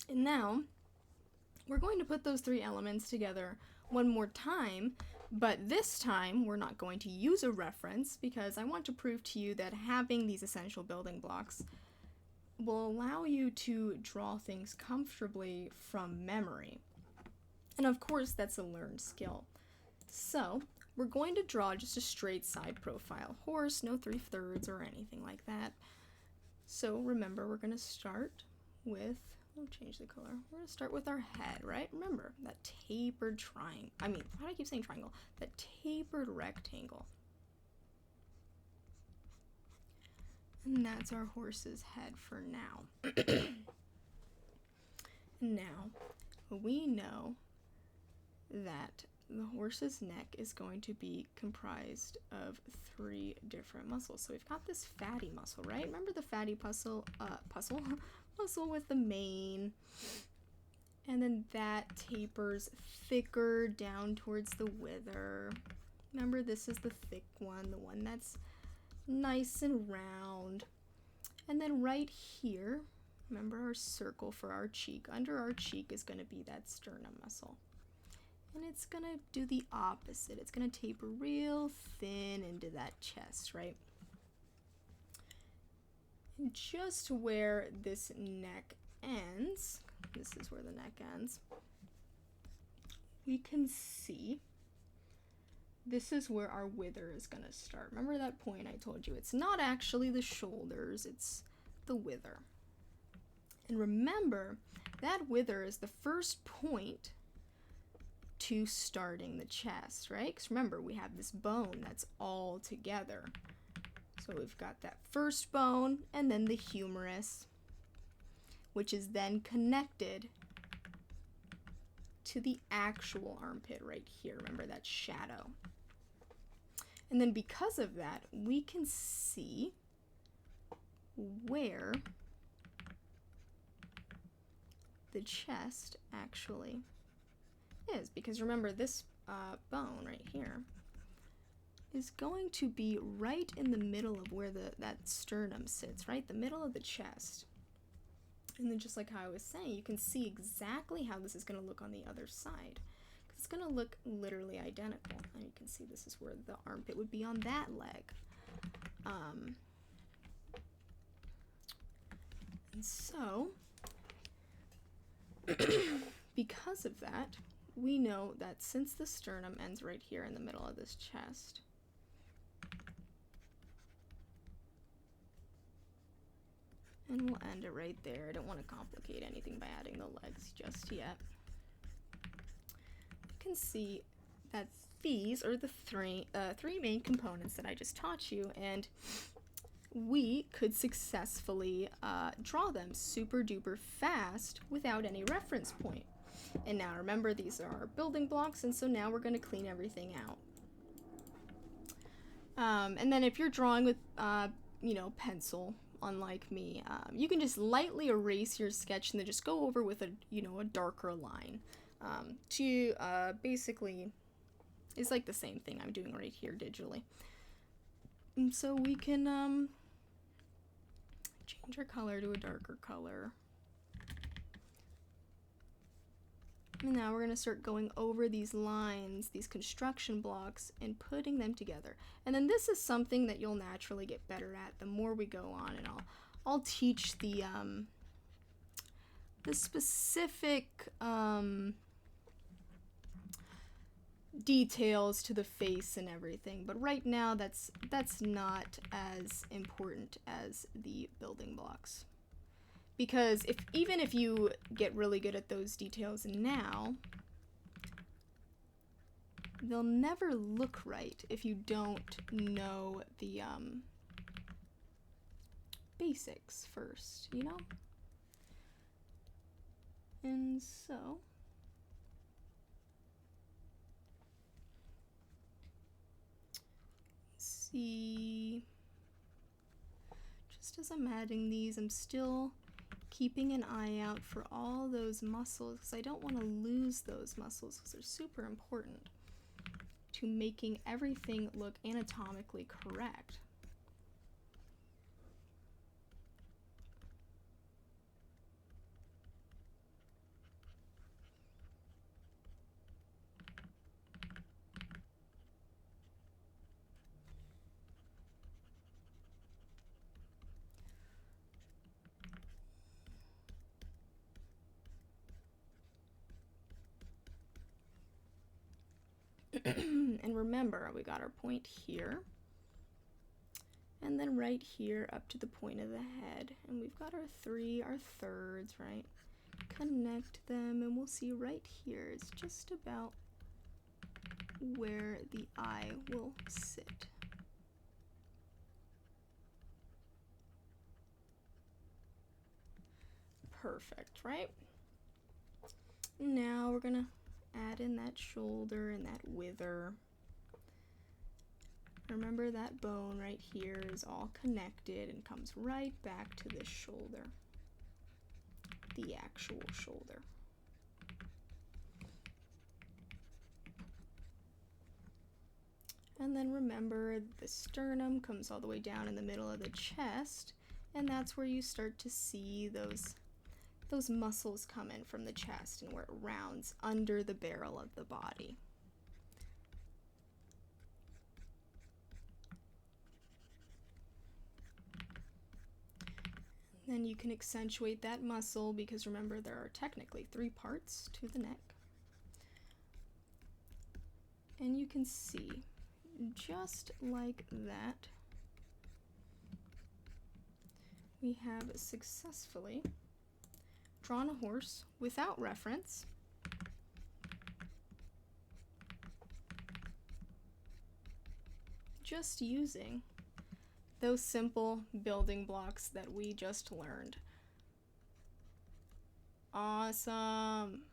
And now we're going to put those three elements together one more time, but this time we're not going to use a reference because I want to prove to you that having these essential building blocks will allow you to draw things comfortably from memory. And of course, that's a learned skill. So, we're going to draw just a straight side profile horse, no 3/3 or anything like that. So, remember, we're going to start with, we'll change the color. We're going to start with our head, right? Remember, that tapered triangle. Why do I keep saying triangle? That tapered rectangle. And that's our horse's head for now. Now, we know that the horse's neck is going to be comprised of 3 different muscles. So we've got this fatty muscle, right? Remember the fatty muscle with the mane. And then that tapers thicker down towards the wither. Remember, this is the thick one, the one that's nice and round. And then right here, remember our circle for our cheek. Under our cheek is going to be that sternum muscle. And it's going to do the opposite. It's going to taper real thin into that chest, right? And just where this neck ends, this is where the neck ends, we can see this is where our wither is going to start. Remember that point I told you? It's not actually the shoulders, it's the wither. And remember, that wither is the first point to starting the chest, right? Because remember, we have this bone that's all together. So we've got that first bone and then the humerus, which is then connected to the actual armpit right here. Remember that shadow. And then because of that, we can see where the chest actually is. Because remember, this bone right here is going to be right in the middle of where that sternum sits, right? The middle of the chest. And then just like how I was saying, you can see exactly how this is going to look on the other side. It's going to look literally identical. And you can see this is where the armpit would be on that leg. And so, because of that, we know that since the sternum ends right here in the middle of this chest, and we'll end it right there. I don't want to complicate anything by adding the legs just yet. You can see that these are the three main components that I just taught you, and we could successfully draw them super duper fast without any reference point. And now remember, these are our building blocks, and so now we're going to clean everything out. And then if you're drawing with, pencil, unlike me, you can just lightly erase your sketch and then just go over with a darker line. To basically, it's like the same thing I'm doing right here digitally. And so we can change our color to a darker color. And now we're going to start going over these lines, these construction blocks, and putting them together. And then this is something that you'll naturally get better at the more we go on, and I'll teach the specific details to the face and everything. But right now, that's not as important as the building blocks. Because even if you get really good at those details now, they'll never look right if you don't know the basics first, you know? And so, see, just as I'm adding these, I'm still keeping an eye out for all those muscles because I don't want to lose those muscles because they're super important to making everything look anatomically correct. And remember, we got our point here. And then right here up to the point of the head. And we've got our thirds, right? Connect them, and we'll see right here is just about where the eye will sit. Perfect, right? Now we're gonna add in that shoulder and that wither. Remember that bone right here is all connected and comes right back to this shoulder, the actual shoulder. And then remember the sternum comes all the way down in the middle of the chest, and that's where you start to see those muscles come in from the chest and where it rounds under the barrel of the body. And then you can accentuate that muscle because remember there are technically 3 parts to the neck. And you can see, just like that, we have successfully drawn a horse without reference. Just using those simple building blocks that we just learned. Awesome.